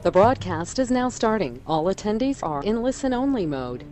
The broadcast is now starting. All attendees are in listen-only mode.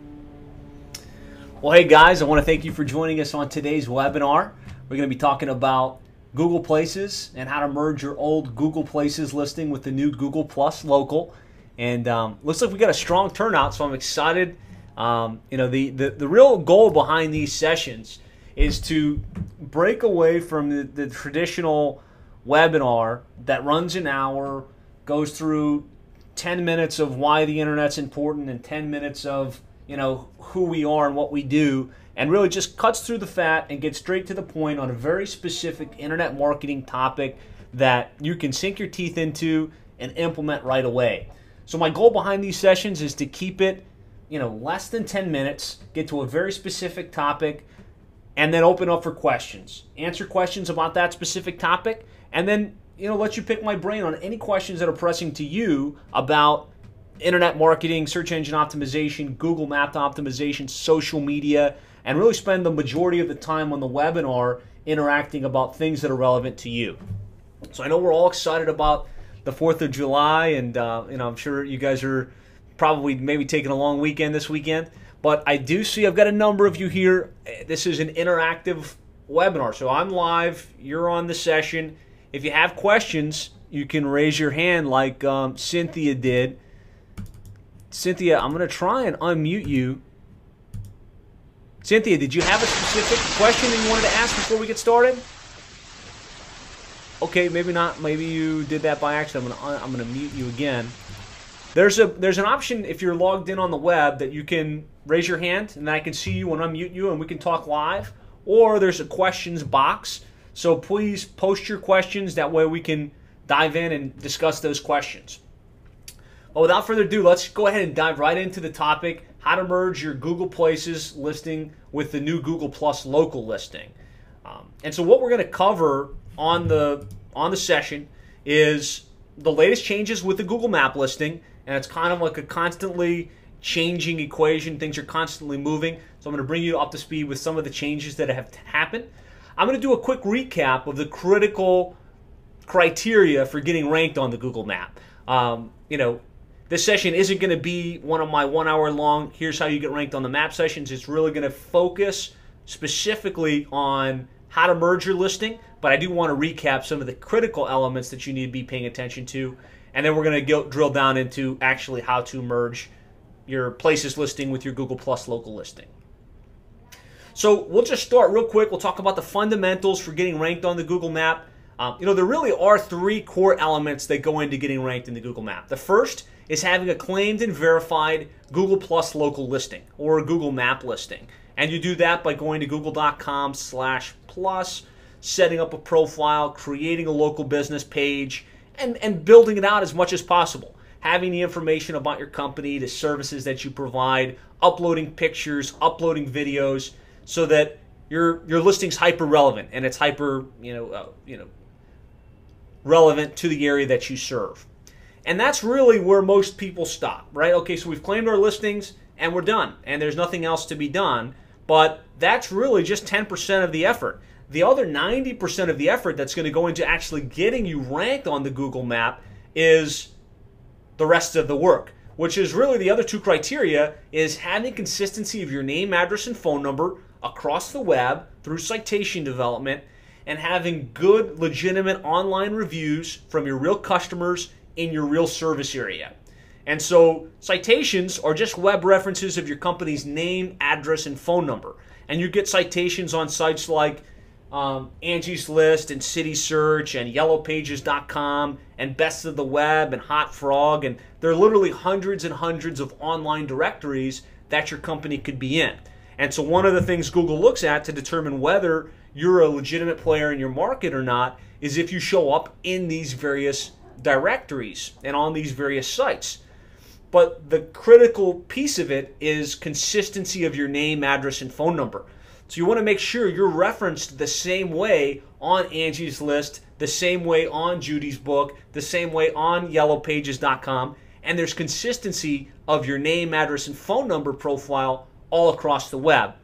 Well, hey guys, I want to thank you for joining us on today's webinar. We're going to be talking about Google Places and how to merge your old Google Places listing with the new Google Plus Local. And looks like we got a strong turnout, so I'm excited. The real goal behind these sessions is to break away from the traditional webinar that runs an hour, goes through 10 minutes of why the internet's important and 10 minutes of who we are and what we do, and really just cuts through the fat and gets straight to the point on a very specific internet marketing topic that you can sink your teeth into and implement right away. So my goal behind these sessions is to keep it less than 10 minutes, get to a very specific topic, and then open up for questions. Answer questions about that specific topic, and then let you pick my brain on any questions that are pressing to you about internet marketing, search engine optimization, Google Map optimization, social media, and really spend the majority of the time on the webinar interacting about things that are relevant to you. So I know we're all excited about the 4th of July, and I'm sure you guys are probably maybe taking a long weekend this weekend, but I do see I've got a number of you here. This is an interactive webinar, so I'm live, you're on the session. If you have questions, you can raise your hand like Cynthia did. Cynthia, I'm going to try and unmute you. Cynthia, did you have a specific question that you wanted to ask before we get started? Okay, maybe not. Maybe you did that by accident. I'm going to mute you again. There's an option if you're logged in on the web that you can raise your hand and then I can see you and unmute you and we can talk live. Or there's a questions box. So please post your questions. That way we can dive in and discuss those questions. Well, without further ado, let's go ahead and dive right into the topic, how to merge your Google Places listing with the new Google Plus Local listing. And so what we're going to cover on the session is the latest changes with the Google Map listing, and it's kind of like a constantly changing equation. Things are constantly moving. So I'm going to bring you up to speed with some of the changes that have happened. I'm going to do a quick recap of the critical criteria for getting ranked on the Google Map. This session isn't going to be one of my 1 hour long, here's how you get ranked on the map sessions. It's really going to focus specifically on how to merge your listing, but I do want to recap some of the critical elements that you need to be paying attention to, and then we're going to drill down into actually how to merge your Places listing with your Google Plus Local listing. So we'll just start real quick. We'll talk about the fundamentals for getting ranked on the Google Map. There really are three core elements that go into getting ranked in the Google Map. The first is having a claimed and verified Google Plus Local listing or a Google Map listing. And you do that by going to google.com/plus, setting up a profile, creating a local business page, and building it out as much as possible. Having the information about your company, the services that you provide, uploading pictures, uploading videos, so that your listing's hyper relevant and it's hyper relevant to the area that you serve. And that's really where most people stop, right? Okay, so we've claimed our listings and we're done and there's nothing else to be done, but that's really just 10% of the effort. The other 90% of the effort that's going to go into actually getting you ranked on the Google Map is the rest of the work, which is really the other two criteria, is having consistency of your name, address, and phone number across the web through citation development, and having good, legitimate online reviews from your real customers in your real service area. And so citations are just web references of your company's name, address, and phone number. And you get citations on sites like Angie's List and City Search and yellowpages.com and Best of the Web and Hot Frog, and there are literally hundreds and hundreds of online directories that your company could be in. And so one of the things Google looks at to determine whether you're a legitimate player in your market or not is if you show up in these various directories and on these various sites. But the critical piece of it is consistency of your name, address, and phone number. So you want to make sure you're referenced the same way on Angie's List, the same way on Judy's Book, the same way on yellowpages.com, and there's consistency of your name, address, and phone number profile all across the web.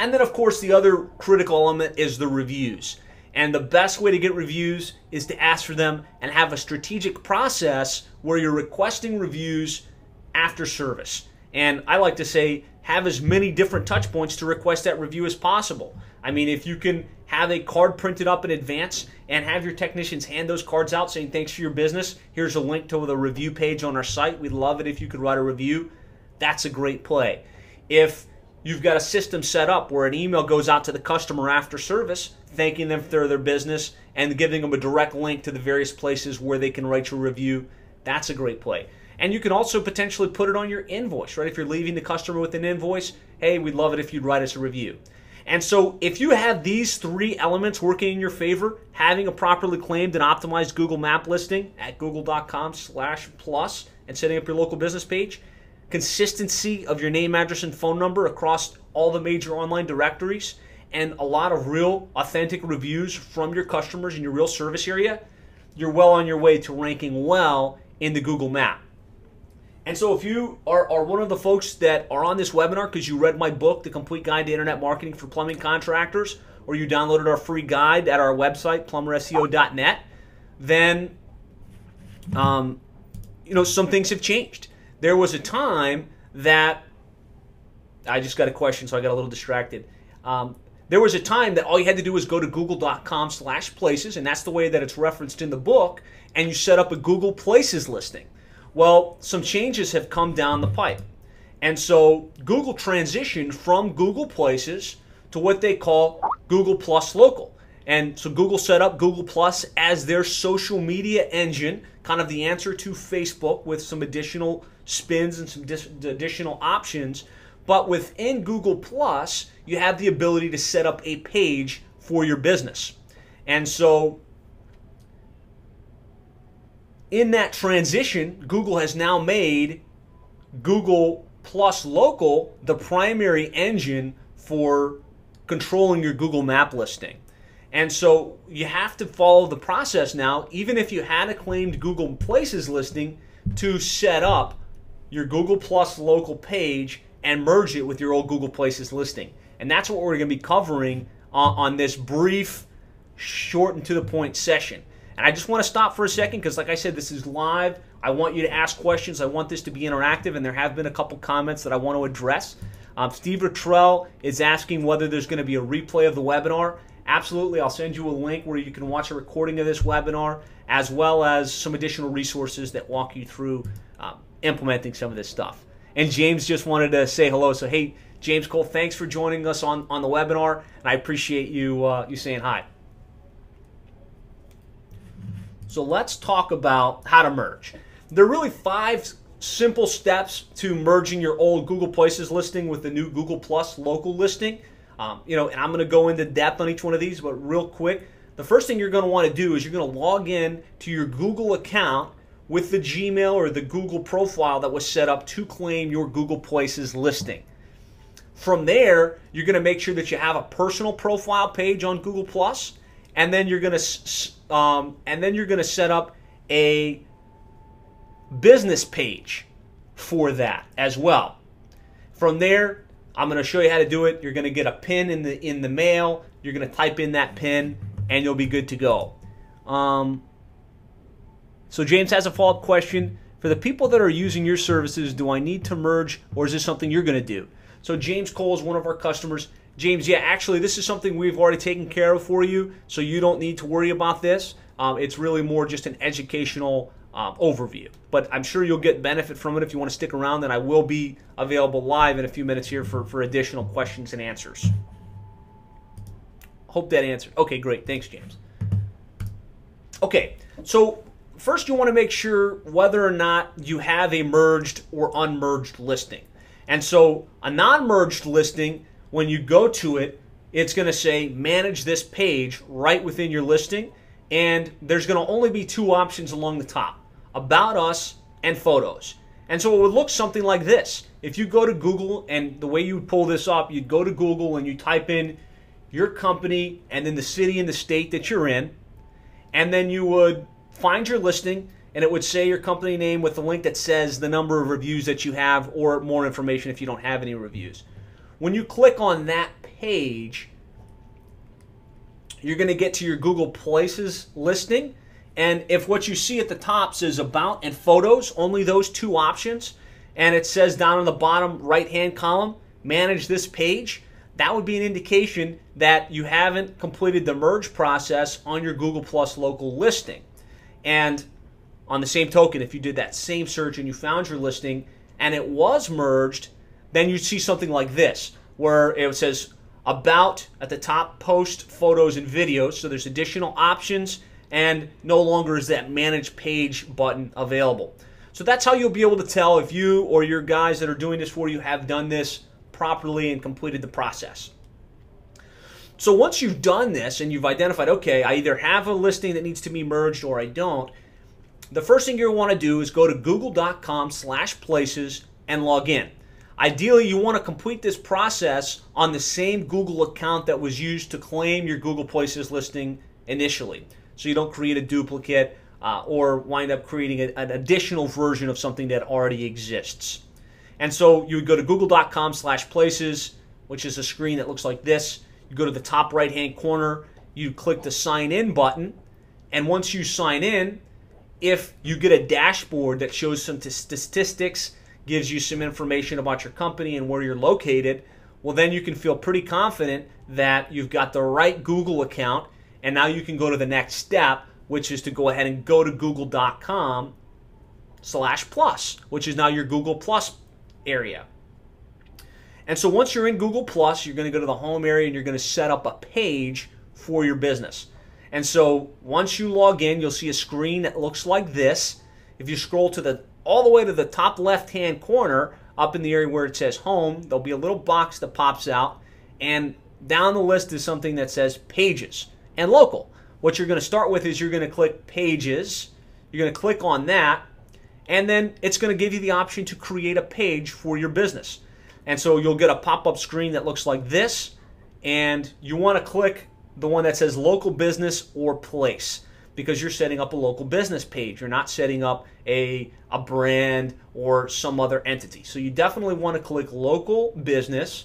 And then, of course, the other critical element is the reviews. And the best way to get reviews is to ask for them and have a strategic process where you're requesting reviews after service. And I like to say, have as many different touch points to request that review as possible. I mean, if you can have a card printed up in advance and have your technicians hand those cards out saying thanks for your business, here's a link to the review page on our site, we'd love it if you could write a review, that's a great play. If you've got a system set up where an email goes out to the customer after service thanking them for their business and giving them a direct link to the various places where they can write your review, that's a great play. And you can also potentially put it on your invoice, right? If you're leaving the customer with an invoice, hey, we'd love it if you'd write us a review. And so if you have these three elements working in your favor, having a properly claimed and optimized Google Map listing at google.com/plus and setting up your local business page, consistency of your name, address, and phone number across all the major online directories, and a lot of real authentic reviews from your customers in your real service area, you're well on your way to ranking well in the Google Map. And so if you are one of the folks that are on this webinar because you read my book, The Complete Guide to Internet Marketing for Plumbing Contractors, or you downloaded our free guide at our website, plumberseo.net, then some things have changed. There was a time that, I just got a question, so I got a little distracted. There was a time that all you had to do was go to google.com/places, and that's the way that it's referenced in the book, and you set up a Google Places listing. Well, some changes have come down the pipe. And so Google transitioned from Google Places to what they call Google Plus Local. And so Google set up Google Plus as their social media engine, kind of the answer to Facebook with some additional spins and some additional options. But within Google Plus, you have the ability to set up a page for your business. And so in that transition, Google has now made Google Plus Local the primary engine for controlling your Google Map listing. And so you have to follow the process now, even if you had a claimed Google Places listing, to set up your Google Plus Local page and merge it with your old Google Places listing. And that's what we're going to be covering on this brief, short and to the point session. And I just want to stop for a second because, like I said, this is live. I want you to ask questions. I want this to be interactive, and there have been a couple comments that I want to address. Steve Luttrell is asking whether there's going to be a replay of the webinar. Absolutely. I'll send you a link where you can watch a recording of this webinar, as well as some additional resources that walk you through implementing some of this stuff. And James just wanted to say hello. So, hey, James Cole, thanks for joining us on the webinar, and I appreciate you saying hi. So let's talk about how to merge. There are really 5 simple steps to merging your old Google Places listing with the new Google Plus Local listing. And I'm going to go into depth on each one of these, but real quick, the first thing you're going to want to do is you're going to log in to your Google account with the Gmail or the Google profile that was set up to claim your Google Places listing. From there, you're going to make sure that you have a personal profile page on Google Plus, and then you're going to set up a business page for that as well. From there, I'm going to show you how to do it. You're going to get a pin in the mail. You're going to type in that pin, and you'll be good to go. So James has a follow-up question. For the people that are using your services, do I need to merge, or is this something you're going to do? So James Cole is one of our customers. James, yeah, actually, this is something we've already taken care of for you, so you don't need to worry about this. It's really more just an educational overview. But I'm sure you'll get benefit from it if you want to stick around, and I will be available live in a few minutes here for additional questions and answers. Hope that answered. Okay, great. Thanks, James. Okay, so first you want to make sure whether or not you have a merged or unmerged listing. And so a non-merged listing, when you go to it, it's going to say manage this page right within your listing, and there's going to only be 2 options along the top, about us and photos. And so it would look something like this. If you go to Google, and the way you would pull this up, you'd go to Google and you type in your company and then the city and the state that you're in, and then you would find your listing, and it would say your company name with the link that says the number of reviews that you have, or more information if you don't have any reviews. When you click on that page, you're going to get to your Google Places listing. And if what you see at the top says About and Photos, only those two options, and it says down in the bottom right-hand column, Manage this page, that would be an indication that you haven't completed the merge process on your Google Plus local listing. And on the same token, if you did that same search and you found your listing and it was merged, then you'd see something like this, where it says About at the top, Post, Photos, and Videos. So there's additional options, and no longer is that Manage Page button available. So that's how you'll be able to tell if you or your guys that are doing this for you have done this properly and completed the process. So once you've done this and you've identified, okay, I either have a listing that needs to be merged or I don't, the first thing you'll want to do is go to google.com/places and log in. Ideally, you want to complete this process on the same Google account that was used to claim your Google Places listing initially, so you don't create a duplicate or wind up creating an additional version of something that already exists. And so you would go to google.com/places, which is a screen that looks like this. You go to the top right-hand corner, you click the Sign In button, and once you sign in, if you get a dashboard that shows some statistics, gives you some information about your company and where you're located, well, then you can feel pretty confident that you've got the right Google account, and now you can go to the next step, which is to go ahead and go to google.com/plus, which is now your Google Plus area. And so once you're in Google Plus, you're going to go to the home area and you're going to set up a page for your business. And so once you log in, you'll see a screen that looks like this. If you scroll to all the way to the top left-hand corner, up in the area where it says Home, there'll be a little box that pops out, and down the list is something that says Pages and Local. What you're going to start with is you're going to click Pages. You're going to click on that, and then it's going to give you the option to create a page for your business. And so you'll get a pop-up screen that looks like this, and you want to click the one that says Local Business or Place, because you're setting up a local business page. You're not setting up a brand or some other entity. So you definitely want to click Local Business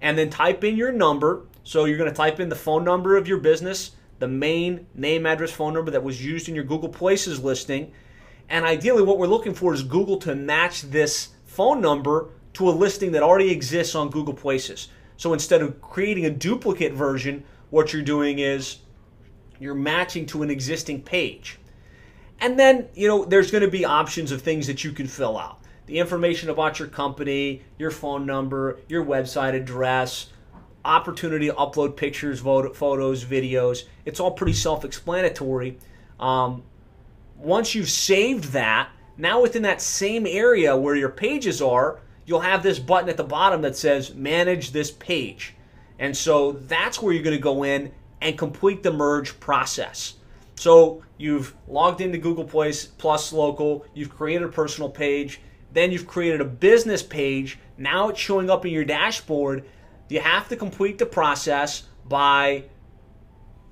and then type in your number. So you're going to type in the phone number of your business, the main name, address, phone number that was used in your Google Places listing. And ideally what we're looking for is Google to match this phone number to a listing that already exists on Google Places. So instead of creating a duplicate version, what you're doing is you're matching to an existing page. And then, there's going to be options of things that you can fill out. The information about your company, your phone number, your website address, opportunity to upload pictures, photos, videos. It's all pretty self-explanatory. Once you've saved that, now within that same area where your pages are, you'll have this button at the bottom that says Manage this page. And so that's where you're going to go in and complete the merge process. So you've logged into Google Plus Local, you've created a personal page, then you've created a business page. Now it's showing up in your dashboard. You have to complete the process by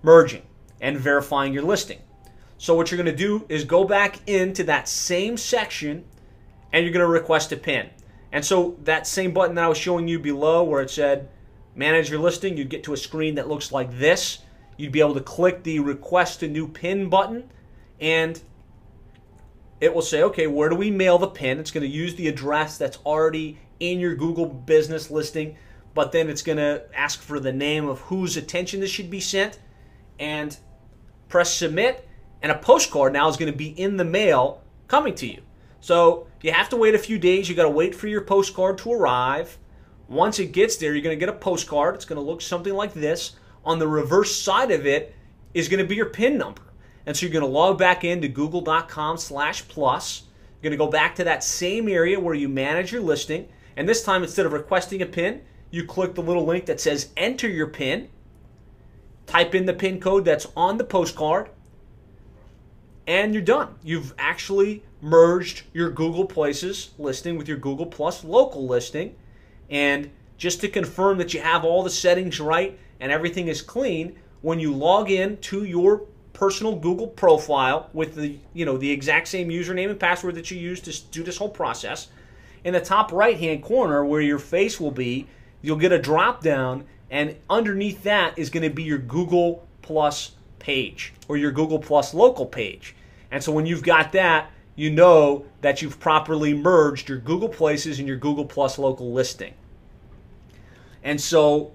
merging and verifying your listing. So what you're going to do is go back into that same section and you're going to request a PIN. And so that same button that I was showing you below where it said Manage your listing, you'd get to a screen that looks like this. You'd be able to click the Request a New PIN button, and it will say, okay, where do we mail the PIN? It's going to use the address that's already in your Google business listing, but then it's going to ask for the name of whose attention this should be sent, and press Submit, and a postcard now is going to be in the mail coming to you. So you have to wait a few days. You got to wait for your postcard to arrive. Once it gets there, you're going to get a postcard. It's going to look something like this. On the reverse side of it is going to be your PIN number. And so you're going to log back into google.com/plus. You're going to go back to that same area where you manage your listing. And this time, instead of requesting a PIN, you click the little link that says Enter your PIN. Type in the PIN code that's on the postcard. And you're done. You've actually merged your Google Places listing with your Google Plus local listing. And just to confirm that you have all the settings right and everything is clean, when you log in to your personal Google profile with the exact same username and password that you used to do this whole process, in the top right-hand corner where your face will be, you'll get a drop down, and underneath that is going to be your Google Plus page or your Google Plus local page. And so when you've got that, you know that you've properly merged your Google Places and your Google Plus local listing. And so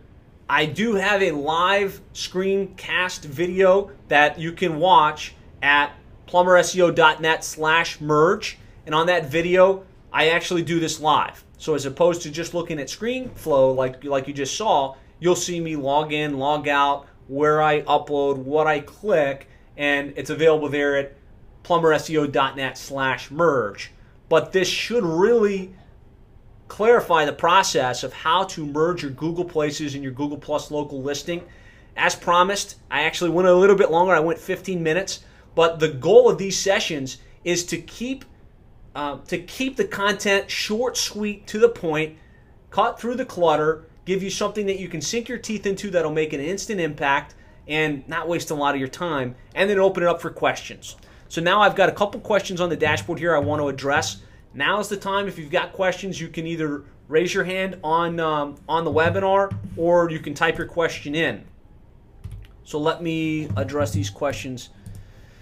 I do have a live screencast video that you can watch at plumberseo.net/merge. And on that video, I actually do this live. So as opposed to just looking at ScreenFlow like you just saw, you'll see me log in, log out, where I upload, what I click, and it's available there at plumberseo.net/merge. But this should really clarify the process of how to merge your Google Places and your Google Plus local listing. As promised, I actually went a little bit longer. I went 15 minutes. But the goal of these sessions is to keep the content short, sweet, to the point, cut through the clutter, give you something that you can sink your teeth into that'll make an instant impact and not waste a lot of your time, and then open it up for questions. So now I've got a couple questions on the dashboard here I want to address. Now's the time. If you've got questions, you can either raise your hand on the webinar or you can type your question in. So let me address these questions.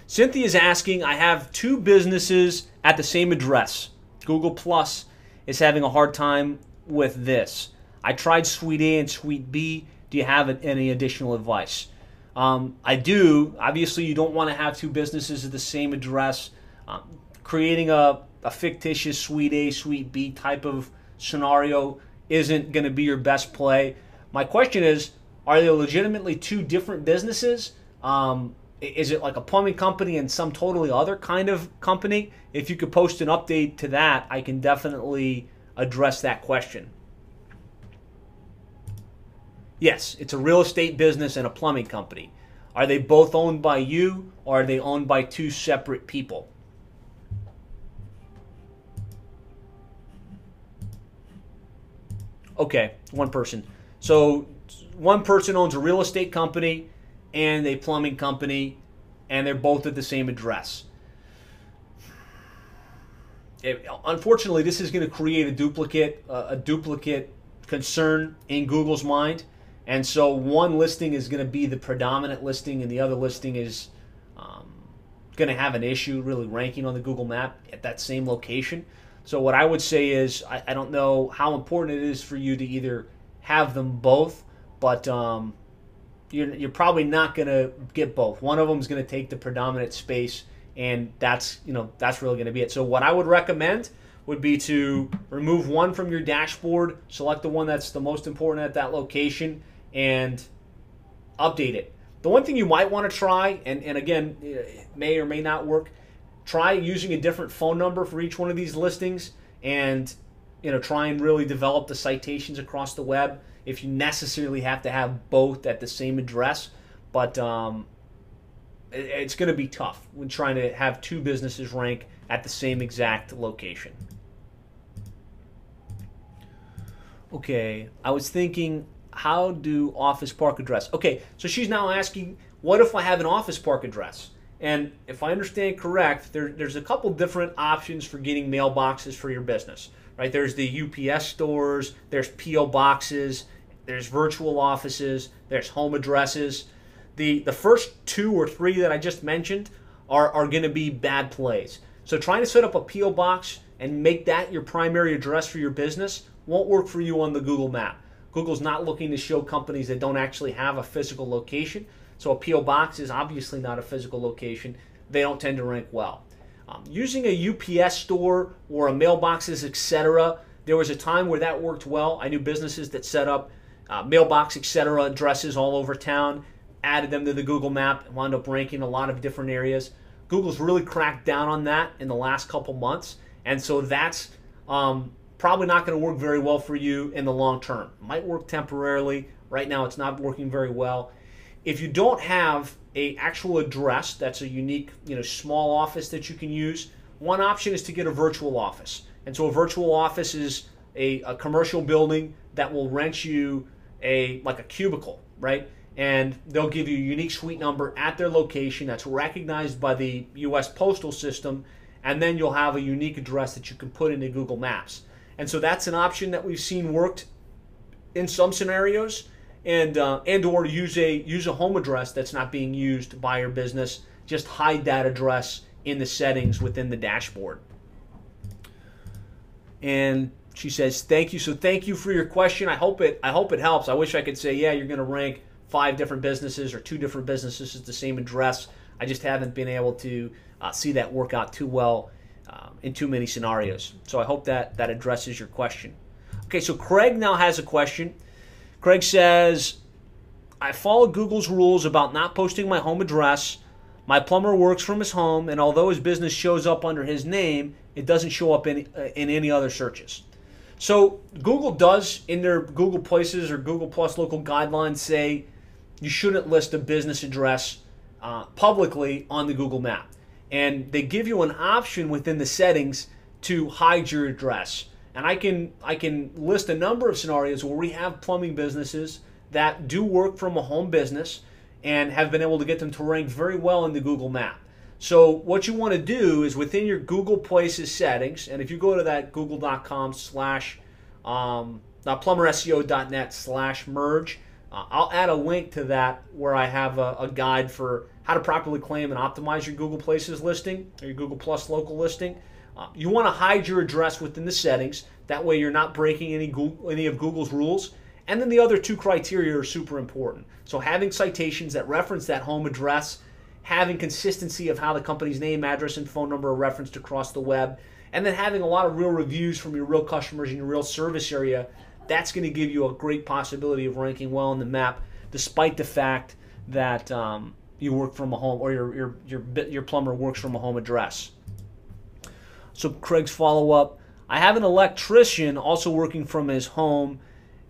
Cynthia is asking, I have two businesses at the same address. Google Plus is having a hard time with this. I tried Suite A and Suite B. Do you have any additional advice? I do. Obviously, you don't want to have two businesses at the same address. Creating a fictitious Suite A, Suite B type of scenario isn't going to be your best play. My question is, are they legitimately two different businesses? Is it like a plumbing company and some totally other kind of company? If you could post an update to that, I can definitely address that question. Yes, it's a real estate business and a plumbing company. Are they both owned by you, or are they owned by two separate people? Okay, one person. So one person owns a real estate company and a plumbing company, and they're both at the same address. Unfortunately, this is going to create a duplicate concern in Google's mind, and so one listing is going to be the predominant listing, and the other listing is going to have an issue really ranking on the Google map at that same location. So what I would say is, I don't know how important it is for you to either have them both, but you're probably not going to get both. One of them is going to take the predominant space, and that's really going to be it. So what I would recommend would be to remove one from your dashboard, select the one that's the most important at that location, and update it. The one thing you might want to try, and again, it may or may not work, try using a different phone number for each one of these listings, and try and really develop the citations across the web if you necessarily have to have both at the same address. But it's going to be tough when trying to have two businesses rank at the same exact location. Okay, I was thinking, how do office park address? Okay, so she's now asking, what if I have an office park address? And if I understand correct, there's a couple different options for getting mailboxes for your business, right? There's the UPS stores, there's P.O. boxes, there's virtual offices, there's home addresses. The first two or three that I just mentioned are going to be bad plays. So trying to set up a P.O. box and make that your primary address for your business won't work for you on the Google map. Google's not looking to show companies that don't actually have a physical location. So a P.O. box is obviously not a physical location. They don't tend to rank well. Using a UPS store or a mailboxes, etc., there was a time where that worked well. I knew businesses that set up mailbox, etc. addresses all over town, added them to the Google map, and wound up ranking a lot of different areas. Google's really cracked down on that in the last couple months, and so that's probably not going to work very well for you in the long term. It might work temporarily. Right now it's not working very well. If you don't have an actual address that's a unique, small office that you can use, one option is to get a virtual office. And so a virtual office is a commercial building that will rent you like a cubicle, right? And they'll give you a unique suite number at their location that's recognized by the U.S. postal system, and then you'll have a unique address that you can put into Google Maps. And so that's an option that we've seen worked in some scenarios, and or use a home address that's not being used by your business. Just hide that address in the settings within the dashboard. And she says, thank you. So thank you for your question. I hope it helps. I wish I could say, yeah, you're going to rank 5 different businesses or 2 different businesses at the same address. I just haven't been able to see that work out too well in too many scenarios. So I hope that addresses your question. Okay, so Craig now has a question. Craig says, I follow Google's rules about not posting my home address. My plumber works from his home, and although his business shows up under his name, it doesn't show up in any other searches. So Google does, in their Google Places or Google Plus local guidelines, say you shouldn't list a business address publicly on the Google map. And they give you an option within the settings to hide your address. And I can list a number of scenarios where we have plumbing businesses that do work from a home business and have been able to get them to rank very well in the Google map. So what you want to do is within your Google Places settings, and if you go to that google.com/plumberseo.net/merge, I'll add a link to that where I have a guide for how to properly claim and optimize your Google Places listing or your Google Plus local listing. You want to hide your address within the settings. That way you're not breaking any of Google's rules. And then the other 2 criteria are super important. So having citations that reference that home address, having consistency of how the company's name, address, and phone number are referenced across the web, and then having a lot of real reviews from your real customers in your real service area. That's going to give you a great possibility of ranking well in the map, despite the fact that you work from a home or your plumber works from a home address. So Craig's follow-up, I have an electrician also working from his home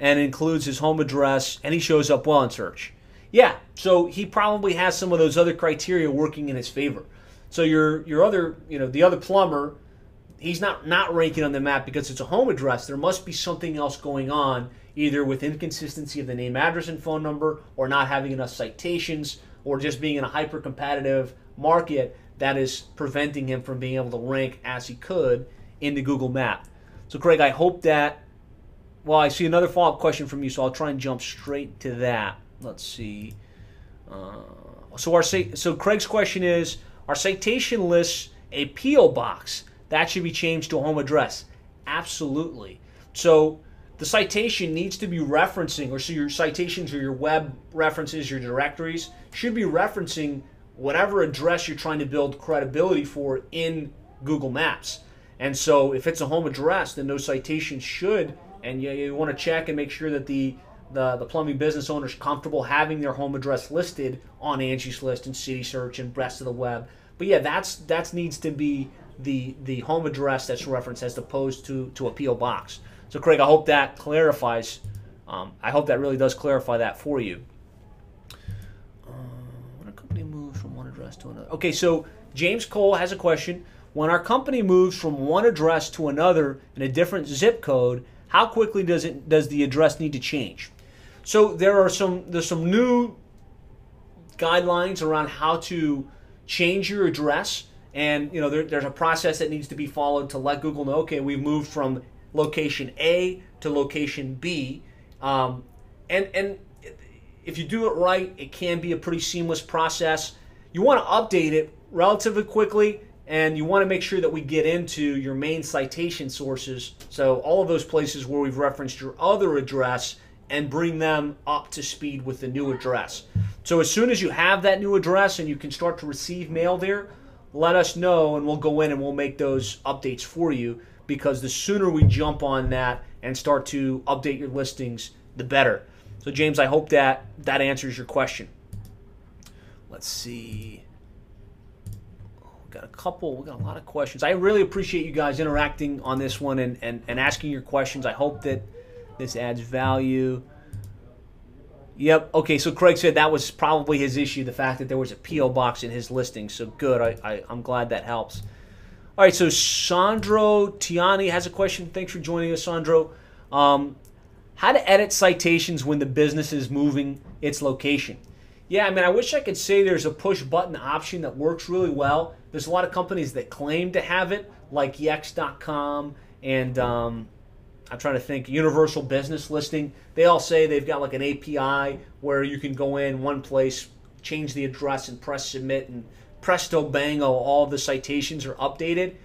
and includes his home address, and he shows up well in search. Yeah, so he probably has some of those other criteria working in his favor. So your other, the other plumber, he's not ranking on the map because it's a home address. There must be something else going on, either with inconsistency of the name, address, and phone number, or not having enough citations, or just being in a hyper-competitive market that is preventing him from being able to rank as he could in the Google map. So Craig, I hope that, well, I see another follow-up question from you, so I'll try and jump straight to that. Let's see. So Craig's question is, our citation lists a P.O. box. That should be changed to a home address. Absolutely. So the citation needs to be referencing, or so your citations or your web references, your directories, should be referencing whatever address you're trying to build credibility for in Google Maps. And so if it's a home address, then those citations should, and you want to check and make sure that the plumbing business owner is comfortable having their home address listed on Angie's List and City Search and rest of the web. But yeah, that needs to be the home address that's referenced as opposed to a P.O. box. So Craig, I hope that clarifies. I hope that really does clarify that for you. When a company moves from one address to another. Okay, so James Cole has a question. When our company moves from one address to another in a different zip code, how quickly does the address need to change? So there's some new guidelines around how to change your address, and there's a process that needs to be followed to let Google know, okay, we've moved from location A to location B, and if you do it right, it can be a pretty seamless process. You want to update it relatively quickly, and you want to make sure that we get into your main citation sources, so all of those places where we've referenced your other address, and bring them up to speed with the new address. So as soon as you have that new address and you can start to receive mail there, let us know and we'll go in and we'll make those updates for you, because the sooner we jump on that and start to update your listings, the better. So James, I hope that answers your question. Let's see. We got a lot of questions. I really appreciate you guys interacting on this one and asking your questions. I hope that this adds value. Yep. Okay, so Craig said that was probably his issue, the fact that there was a P.O. box in his listing. So good. I'm glad that helps. All right, so Sandro Tiani has a question. Thanks for joining us, Sandro. How to edit citations when the business is moving its location. Yeah, I mean, I wish I could say there's a push button option that works really well. There's a lot of companies that claim to have it, like Yext.com and I'm trying to think, universal business listing. They all say they've got like an API where you can go in one place, change the address, and press submit, and presto bango, all the citations are updated.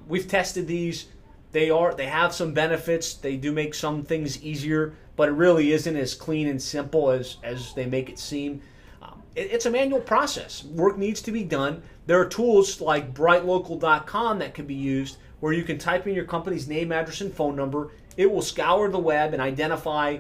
We've tested these. They have some benefits. They do make some things easier, but it really isn't as clean and simple as they make it seem. It's a manual process. Work needs to be done. There are tools like brightlocal.com that can be used where you can type in your company's name, address, and phone number. It will scour the web and identify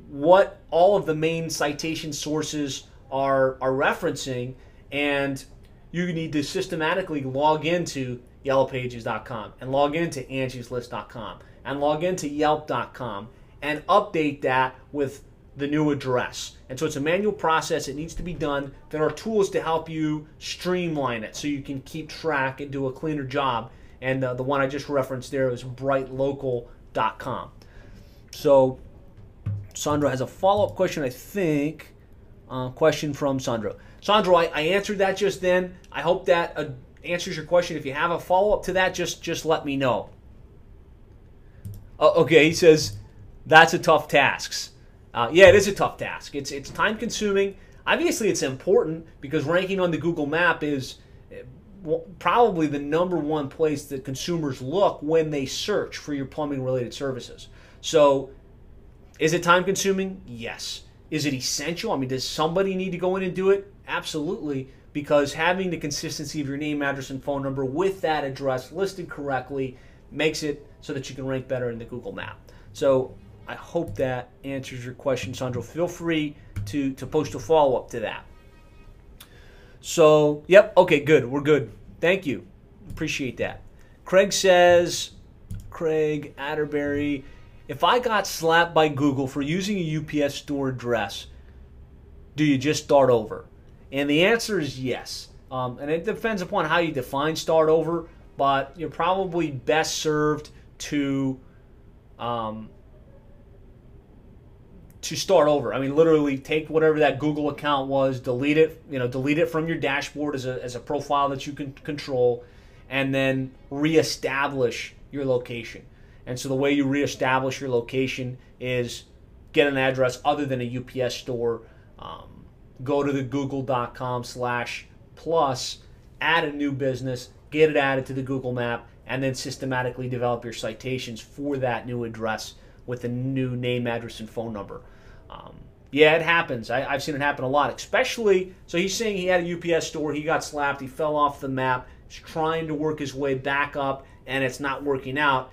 what all of the main citation sources are referencing, and you need to systematically log into yellowpages.com and log into angieslist.com and log into yelp.com and update that with the new address. And so it's a manual process. It needs to be done. There are tools to help you streamline it so you can keep track and do a cleaner job. And the one I just referenced there is brightlocal.com. So Sandra has a follow-up question, I think. Question from Sandro. Sandro, I answered that just then. I hope that answers your question. If you have a follow-up to that, just let me know. Okay, he says, that's a tough task. Yeah, it is a tough task. It's time-consuming. Obviously, it's important because ranking on the Google map is probably the #1 place that consumers look when they search for your plumbing-related services. So, is it time-consuming? Yes. Is it essential? I mean, does somebody need to go in and do it? Absolutely, because having the consistency of your name, address, and phone number with that address listed correctly makes it so that you can rank better in the Google map. So I hope that answers your question, Sandro. Feel free to post a follow-up to that. So, yep, okay, good. We're good. Thank you. Appreciate that. Craig says, Craig Atterbury, if I got slapped by Google for using a UPS store address, do you just start over? And the answer is yes. And it depends upon how you define start over, but you're probably best served to start over. I mean, literally take whatever that Google account was, delete it from your dashboard as a profile that you can control, and then reestablish your location. And so the way you reestablish your location is get an address other than a UPS store, go to the google.com/plus, add a new business, get it added to the Google map, and then systematically develop your citations for that new address with a new name, address, and phone number. Yeah, it happens. I've seen it happen a lot, especially, so he's saying he had a UPS store, he got slapped, he fell off the map, he's trying to work his way back up, and it's not working out.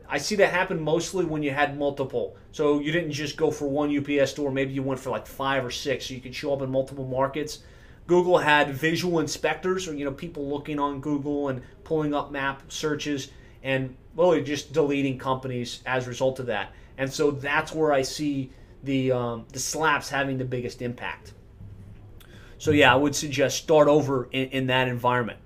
I see that happen mostly when you had multiple. So you didn't just go for one UPS store, maybe you went for like 5 or 6, so you could show up in multiple markets. Google had visual inspectors, or people looking on Google and pulling up map searches and really just deleting companies as a result of that. And so that's where I see the slaps having the biggest impact. So yeah, I would suggest start over in that environment.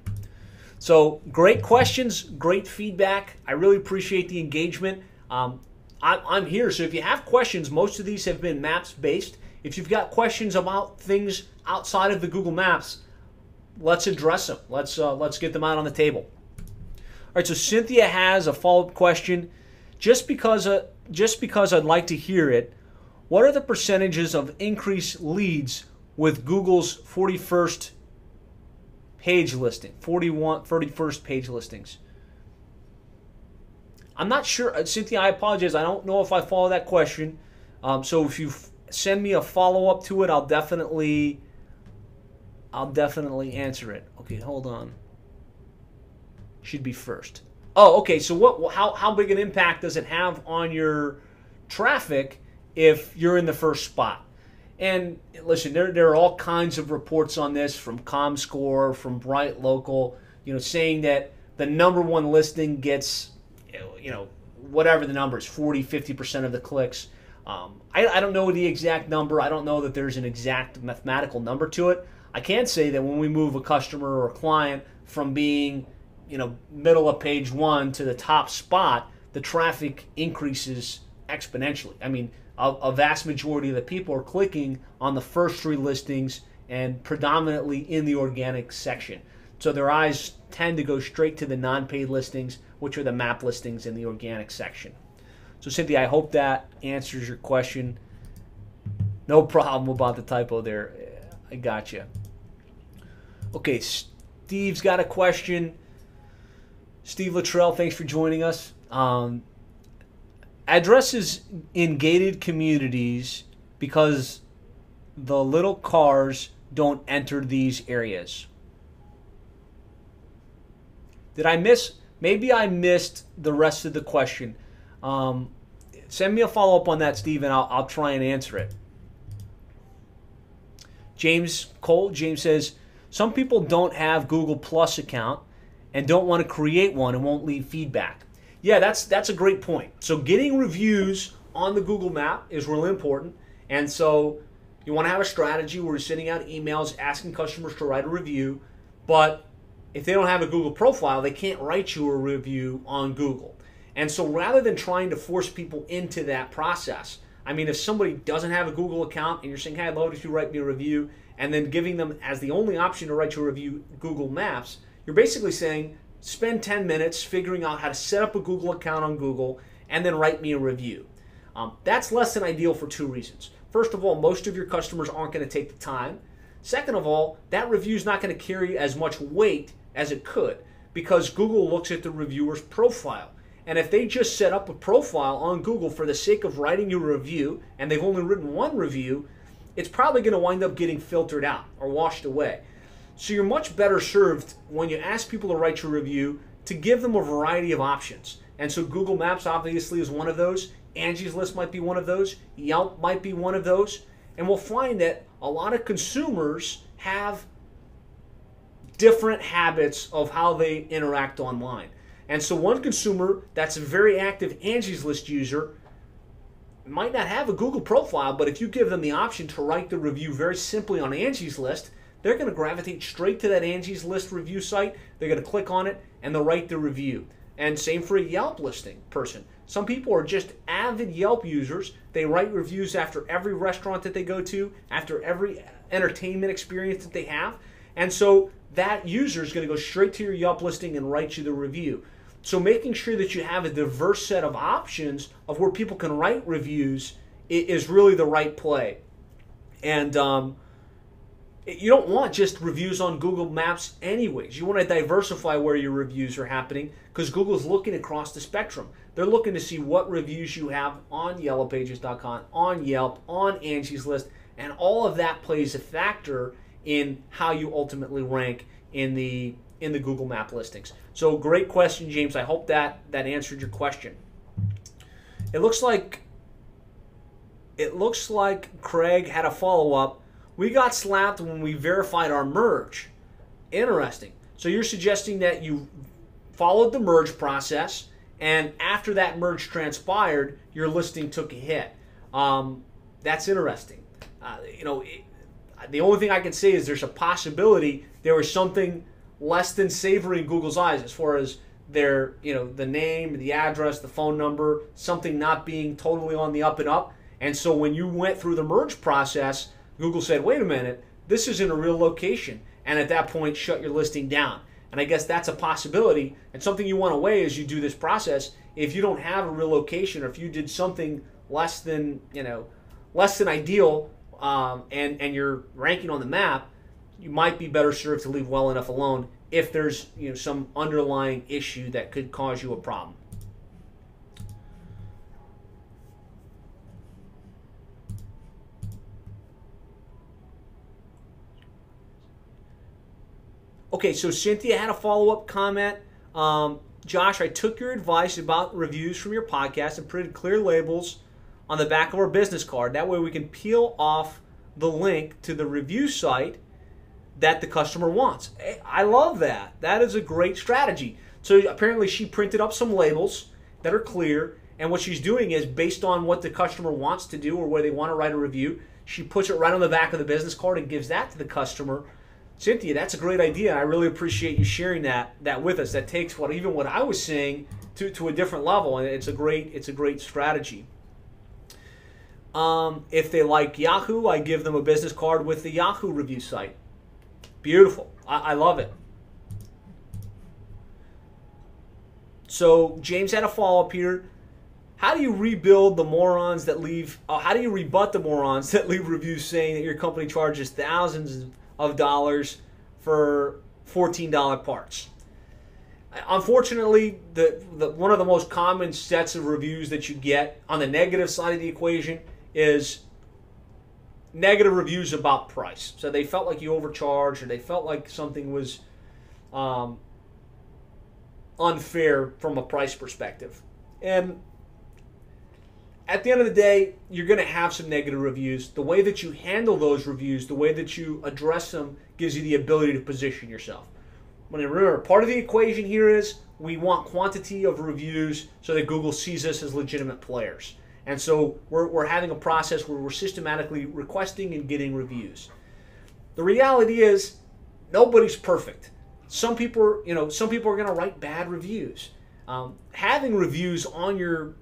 So great questions, great feedback. I really appreciate the engagement. I'm here, so if you have questions, most of these have been maps based. If you've got questions about things outside of the Google Maps, let's address them. Let's get them out on the table. All right, so Cynthia has a follow-up question. Just because I'd like to hear it, what are the percentages of increased leads with Google's 41st page listing, 31st page listings? I'm not sure, Cynthia, I apologize. I don't know if I follow that question. So if you send me a follow-up to it, I'll definitely answer it. Okay, hold on. Should be first. Oh, okay. So how big an impact does it have on your traffic if you're in the first spot? And listen, there are all kinds of reports on this from ComScore, from Bright Local, saying that the #1 listing gets, whatever the number is, 40, 50% of the clicks. I don't know the exact number. I don't know that there's an exact mathematical number to it. I can say that when we move a customer or a client from being, middle of page 1 to the top spot, the traffic increases exponentially. I mean, a vast majority of the people are clicking on the first 3 listings and predominantly in the organic section. So their eyes tend to go straight to the non-paid listings, which are the map listings in the organic section. So Cynthia, I hope that answers your question. No problem about the typo there. I got you. Okay, Steve's got a question. Steve Luttrell, thanks for joining us. Addresses in gated communities because the little cars don't enter these areas. Did I miss? Maybe I missed the rest of the question. Send me a follow-up on that, Steve, and I'll try and answer it. James says, some people don't have Google Plus account and don't want to create one and won't leave feedback. Yeah, that's a great point. So getting reviews on the Google Map is really important. And so you want to have a strategy where you're sending out emails asking customers to write a review. But if they don't have a Google profile, they can't write you a review on Google. And so rather than trying to force people into that process, I mean, if somebody doesn't have a Google account and you're saying, hey, I'd love if you write me a review, and then giving them as the only option to write your review Google Maps, you're basically saying, spend 10 minutes figuring out how to set up a Google account on Google and then write me a review. That's less than ideal for two reasons. First of all, most of your customers aren't going to take the time. Second of all, that review is not going to carry as much weight as it could because Google looks at the reviewer's profile. And if they just set up a profile on Google for the sake of writing you a review and they've only written one review, it's probably going to wind up getting filtered out or washed away. So you're much better served when you ask people to write your review to give them a variety of options. And so Google Maps obviously is one of those. Angie's List might be one of those. Yelp might be one of those. And we'll find that a lot of consumers have different habits of how they interact online. And so one consumer that's a very active Angie's List user might not have a Google profile, but if you give them the option to write the review very simply on Angie's List, they're going to gravitate straight to that Angie's List review site. They're going to click on it and they'll write the review. And same for a Yelp listing person. Some people are just avid Yelp users. They write reviews after every restaurant that they go to, after every entertainment experience that they have. And so that user is going to go straight to your Yelp listing and write you the review. So making sure that you have a diverse set of options of where people can write reviews is really the right play. And you don't want just reviews on Google Maps anyways. You want to diversify where your reviews are happening because Google's looking across the spectrum. They're looking to see what reviews you have on yellowpages.com, on Yelp, on Angie's List, and all of that plays a factor in how you ultimately rank in the Google Map listings. So great question, James. I hope that answered your question. It looks like Craig had a follow-up. We got slapped when we verified our merge. Interesting. So you're suggesting that you followed the merge process, and after that merge transpired, your listing took a hit. That's interesting. The only thing I can say is there's a possibility there was something less than savory in Google's eyes as far as their, the name, the address, the phone number, something not being totally on the up and up. And so when you went through the merge process, Google said, wait a minute, this isn't a real location. And at that point, shut your listing down. And I guess that's a possibility. And something you want to weigh as you do this process, if you don't have a real location or if you did something less than ideal and you're ranking on the map, you might be better served to leave well enough alone if there's some underlying issue that could cause you a problem. Okay, so Cynthia had a follow-up comment. Josh, I took your advice about reviews from your podcast and printed clear labels on the back of our business card. That way we can peel off the link to the review site that the customer wants. I love that. That is a great strategy. So apparently she printed up some labels that are clear, and what she's doing is based on what the customer wants to do or where they want to write a review, she puts it right on the back of the business card and gives that to the customer. Cynthia, that's a great idea. I really appreciate you sharing that with us. That takes what I was saying to a different level, and it's a great strategy. If they like Yahoo, I give them a business card with the Yahoo review site. Beautiful. I love it. So James had a follow-up here. how do you rebuild the morons that leave? How do you rebut the morons that leave reviews saying that your company charges thousands of dollars for $14 parts? Unfortunately, one of the most common sets of reviews that you get on the negative side of the equation is negative reviews about price. So they felt like you overcharged, or they felt like something was unfair from a price perspective. And at the end of the day, you're going to have some negative reviews. The way that you handle those reviews, the way that you address them, gives you the ability to position yourself. Remember, part of the equation here is we want quantity of reviews so that Google sees us as legitimate players. And so we're having a process where we're systematically requesting and getting reviews. The reality is nobody's perfect. Some people are going to write bad reviews. Having reviews on your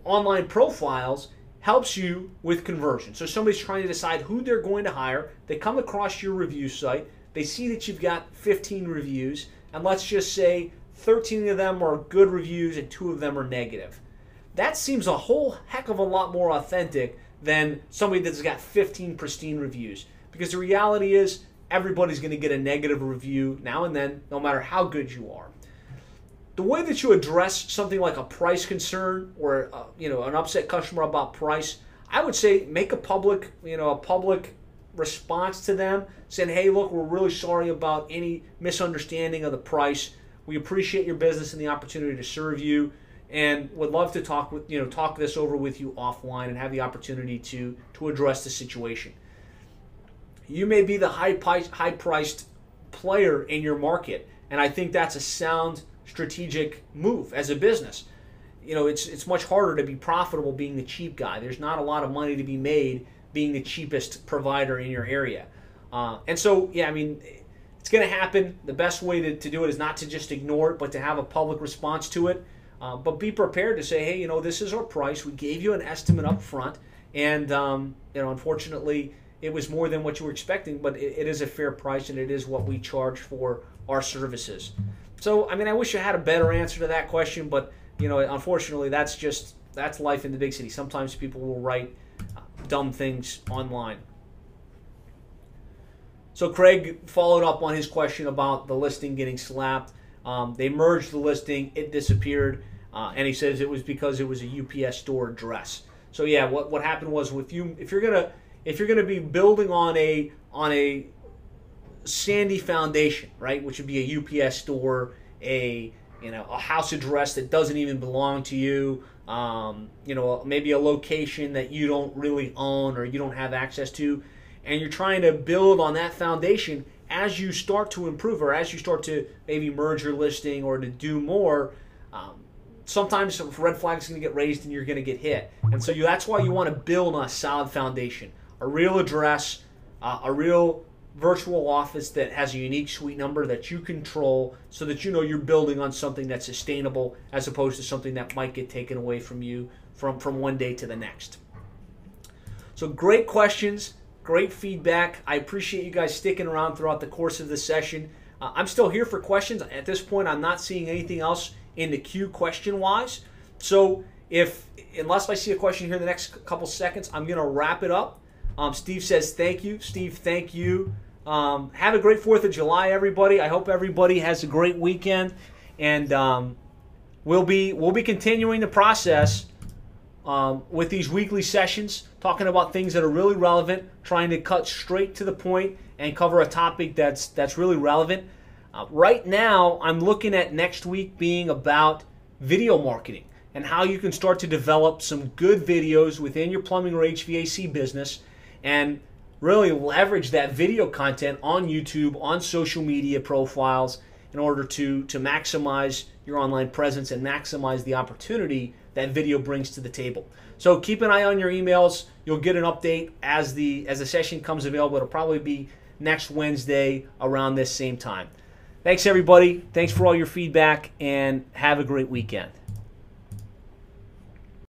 online profiles helps you with conversion. So somebody's trying to decide who they're going to hire. They come across your review site. They see that you've got 15 reviews, and let's just say 13 of them are good reviews and 2 of them are negative. That seems a whole heck of a lot more authentic than somebody that's got 15 pristine reviews. Because the reality is everybody's going to get a negative review now and then, no matter how good you are. The way that you address something like a price concern or an upset customer about price, I would say make a public response to them, saying, hey, look, we're really sorry about any misunderstanding of the price. We appreciate your business and the opportunity to serve you, and would love to talk this over with you offline and have the opportunity to address the situation. You may be the high-priced player in your market, and I think that's a sound strategic move as a business. It's much harder to be profitable being the cheap guy. There's not a lot of money to be made being the cheapest provider in your area. And so, yeah, I mean, it's going to happen. The best way to do it is not to just ignore it, but to have a public response to it. But be prepared to say, hey, this is our price. We gave you an estimate up front, and unfortunately, it was more than what you were expecting, but it is a fair price, and it is what we charge for our services. So, I mean, I wish I had a better answer to that question, but unfortunately, that's life in the big city. Sometimes people will write dumb things online. So Craig followed up on his question about the listing getting slapped. They merged the listing, it disappeared, and he says it was because it was a UPS store address. So yeah, what happened was if you're gonna be building on a sandy foundation, right, which would be a UPS store, a house address that doesn't even belong to you, maybe a location that you don't really own or you don't have access to, and you're trying to build on that foundation. As you start to improve, or as you start to maybe merge your listing or to do more, sometimes some red flags are going to get raised and you're going to get hit. And so that's why you want to build on a solid foundation, a real address, a real virtual office that has a unique suite number that you control, so that you're building on something that's sustainable as opposed to something that might get taken away from you from one day to the next. So great questions, great feedback. I appreciate you guys sticking around throughout the course of the session. I'm still here for questions. At this point, I'm not seeing anything else in the queue question-wise. So unless I see a question here in the next couple seconds, I'm going to wrap it up. Steve says thank you. Steve, thank you. Have a great 4th of July, everybody. I hope everybody has a great weekend, and we'll be continuing the process with these weekly sessions, talking about things that are really relevant, trying to cut straight to the point and cover a topic that's really relevant. Right now, I'm looking at next week being about video marketing and how you can start to develop some good videos within your plumbing or HVAC business and really leverage that video content on YouTube, on social media profiles, in order to maximize your online presence and maximize the opportunity that video brings to the table. So keep an eye on your emails. You'll get an update as the session comes available. It'll probably be next Wednesday around this same time. Thanks, everybody. Thanks for all your feedback, and have a great weekend.